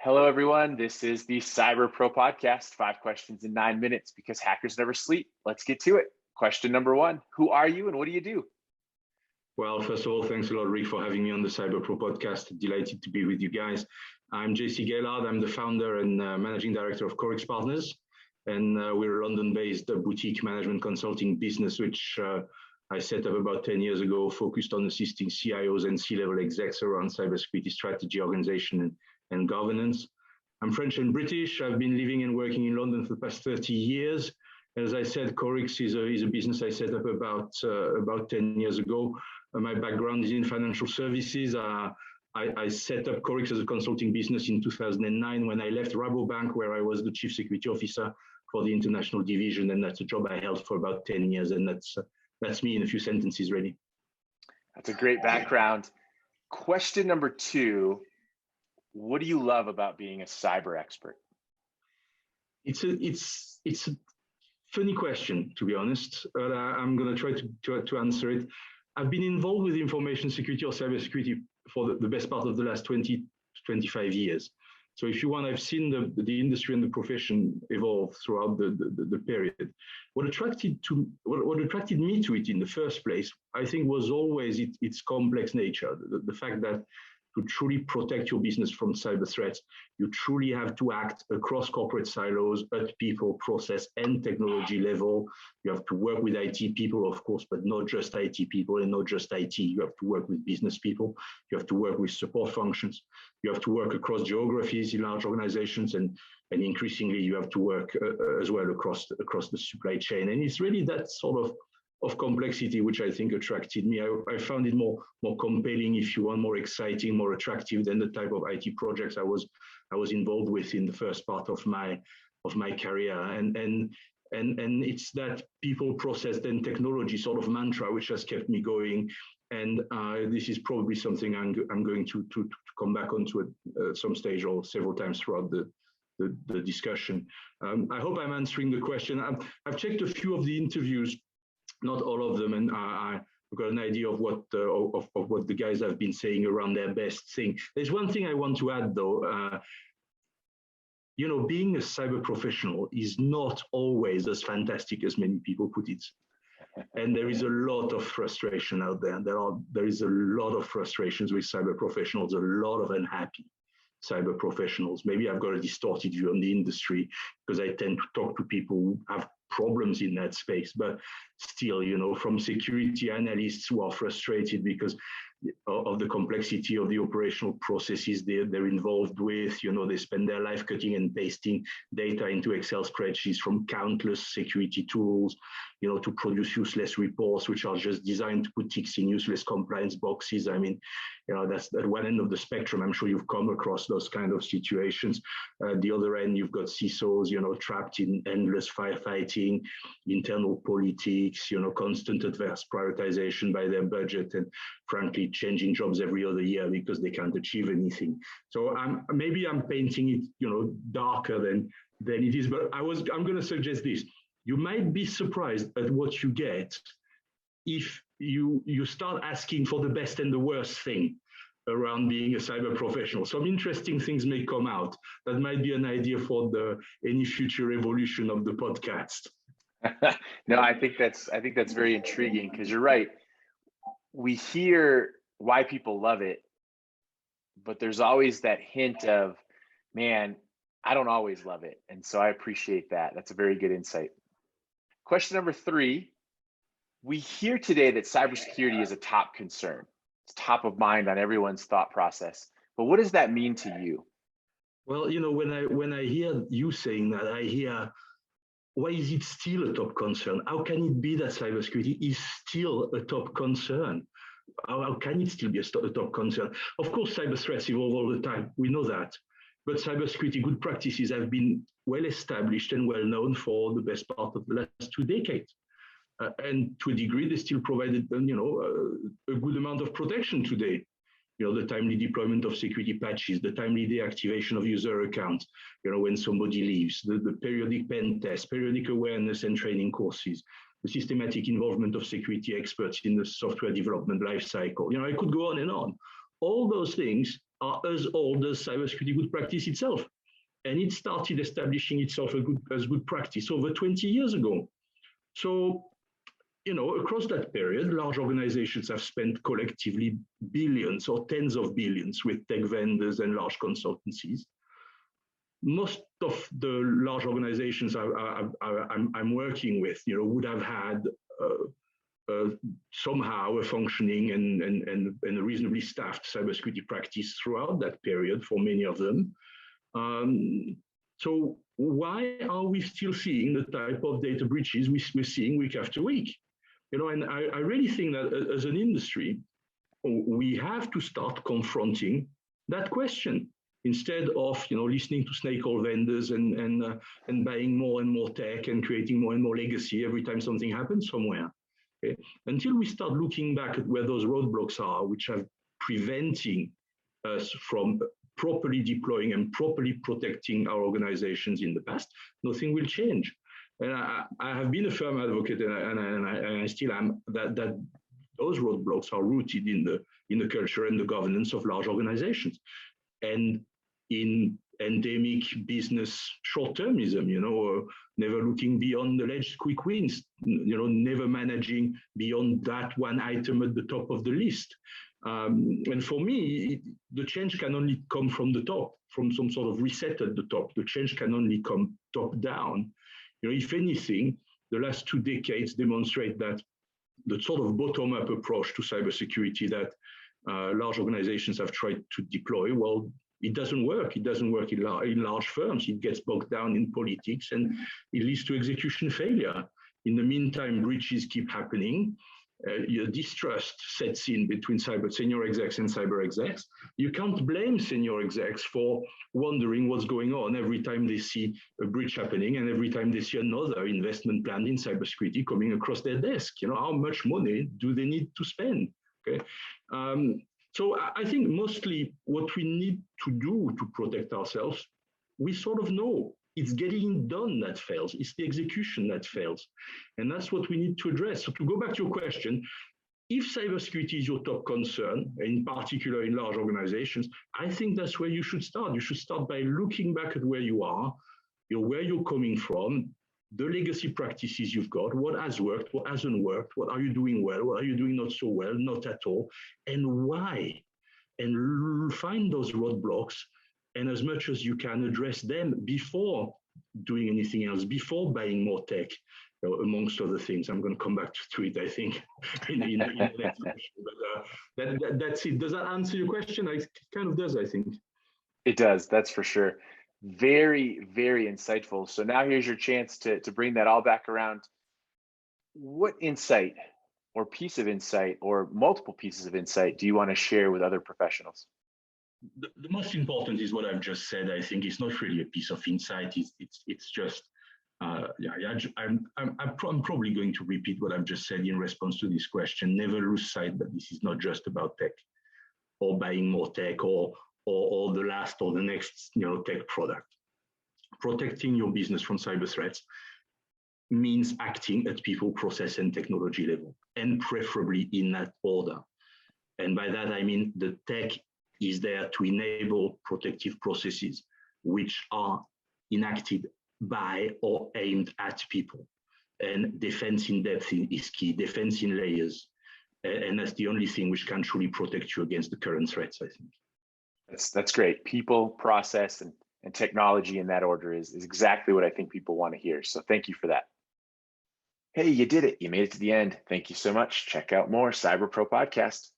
Hello, everyone. This is the Cyber Pro Podcast, 5 questions in 9 minutes because hackers never sleep. Let's get to it. Question number 1, who are you and what do you do? Well, first of all, thanks a lot, Rick, for having me on the Cyber Pro Podcast. Delighted to be with you guys. I'm Gaillard. I'm the founder and managing director of Corix Partners. And we're a London-based boutique management consulting business, which I set up about 10 years ago, focused on assisting CIOs and C-level execs around cybersecurity strategy, organization, and governance. I'm French and British. I've been living and working in London for the past 30 years. As I said, Corix is a business I set up about 10 years ago. My background is in financial services. I set up Corix as a consulting business in 2009 when I left Rabobank, where I was the chief security officer for the international division, and that's a job I held for about 10 years. And that's me in a few sentences, really. That's a great background. Question number 2, what do you love about being a cyber expert? It's a funny question, to be honest, but I'm going to try to answer it. I've been involved with information security or cybersecurity for the best part of the last 20 to 25 years. So if you want, I've seen the industry and the profession evolve throughout the period. What attracted me to it in the first place, I think, was always its complex nature. The fact that to truly protect your business from cyber threats, you truly have to act across corporate silos at people, process, and technology level. You have to work with IT people, of course, but not just IT people and not just IT. You have to work with business people. You have to work with support functions. You have to work across geographies in large organizations, and increasingly you have to work as well across the supply chain. And it's really that sort of complexity which I think attracted me. I found it more compelling, if you want, more exciting, more attractive than the type of IT projects I was involved with in the first part of my career. And it's that people, process, and technology sort of mantra which has kept me going. And this is probably something I'm going to come back onto at some stage or several times throughout the discussion. I hope I'm answering the question. I've checked a few of the interviews, not all of them, and I've got an idea of what the guys have been saying around their best thing. There's one thing I want to add, though. Being a cyber professional is not always as fantastic as many people put it. And there is a lot of frustration out there. There is a lot of frustrations with cyber professionals, a lot of unhappy cyber professionals. Maybe I've got a distorted view on the industry because I tend to talk to people who have problems in that space, but still, from security analysts who are frustrated because of the complexity of the operational processes they're involved with. They spend their life cutting and pasting data into Excel spreadsheets from countless security tools, to produce useless reports, which are just designed to put ticks in useless compliance boxes. I mean, that's at one end of the spectrum. I'm sure you've come across those kind of situations. The other end, you've got CISOs, trapped in endless firefighting, internal politics, constant adverse prioritization by their budget, and frankly, changing jobs every other year because they can't achieve anything. So maybe I'm painting it, darker than it is. But I'm going to suggest this: you might be surprised at what you get if you start asking for the best and the worst thing around being a cyber professional. Some interesting things may come out. That might be an idea for any future evolution of the podcast. No, I think that's very intriguing because you're right. We hear why people love it, but there's always that hint of, man, I don't always love it. And so I appreciate that. That's a very good insight. Question number 3, we hear today that cybersecurity is a top concern. It's top of mind on everyone's thought process. But what does that mean to you? Well, when I hear you saying that, I hear, why is it still a top concern? How can it be that cybersecurity is still a top concern? How can it still be a top concern? Of course, cyber threats evolve all the time. We know that. But cybersecurity good practices have been well established and well known for the best part of the last 2 decades. And to a degree, they still provided, a good amount of protection today. The timely deployment of security patches, the timely deactivation of user accounts, when somebody leaves, the periodic pen tests, periodic awareness and training courses, the systematic involvement of security experts in the software development lifecycle. I could go on and on. All those things are as old as cybersecurity good practice itself. And it started establishing itself as good practice over 20 years ago. So, across that period, large organizations have spent collectively billions or tens of billions with tech vendors and large consultancies. Most of the large organizations I'm working with, would have had somehow a functioning and a reasonably staffed cybersecurity practice throughout that period for many of them. So why are we still seeing the type of data breaches we're seeing week after week? And I really think that as an industry, we have to start confronting that question instead of listening to snake oil vendors and buying more and more tech and creating more and more legacy every time something happens somewhere. Okay? Until we start looking back at where those roadblocks are, which are preventing us from properly deploying and properly protecting our organizations in the past, nothing will change. And I have been a firm advocate, and I still am, that those roadblocks are rooted in the culture and the governance of large organizations, and in endemic business short-termism. Never looking beyond the alleged quick wins. Never managing beyond that one item at the top of the list. And for me, the change can only come from the top, from some sort of reset at the top. The change can only come top down. If anything, the last 2 decades demonstrate that the sort of bottom-up approach to cybersecurity that large organizations have tried to deploy, well, it doesn't work. It doesn't work in large firms. It gets bogged down in politics, and it leads to execution failure. In the meantime, breaches keep happening. Distrust sets in between senior execs and cyber execs. You can't blame senior execs for wondering what's going on every time they see a breach happening and every time they see another investment plan in cybersecurity coming across their desk. How much money do they need to spend? Okay. So I think mostly what we need to do to protect ourselves, we sort of know. It's getting done that fails. It's the execution that fails. And that's what we need to address. So to go back to your question, if cybersecurity is your top concern, in particular in large organizations, I think that's where you should start. You should start by looking back at where you are, where you're coming from, the legacy practices you've got, what has worked, what hasn't worked, what are you doing well, what are you doing not so well, not at all, and why. And find those roadblocks, and as much as you can address them before doing anything else, before buying more tech, amongst other things. I'm going to come back to it, I think, in the next question. But that's it. Does that answer your question? It kind of does, I think. It does, that's for sure. Very, very insightful. So now here's your chance to bring that all back around. What insight or piece of insight or multiple pieces of insight do you want to share with other professionals? The most important is what I've just said. I think it's not really a piece of insight. It's just, I'm probably going to repeat what I've just said in response to this question. Never lose sight that this is not just about tech or buying more tech or the last or the next tech product. Protecting your business from cyber threats means acting at people, process, and technology level, and preferably in that order. And by that, I mean the tech is there to enable protective processes which are enacted by or aimed at people. And defense in depth is key, defense in layers. And that's the only thing which can truly protect you against the current threats, I think. That's great. People, process, and technology in that order is exactly what I think people want to hear. So thank you for that. Hey, you did it. You made it to the end. Thank you so much. Check out more Cyber Pro Podcast.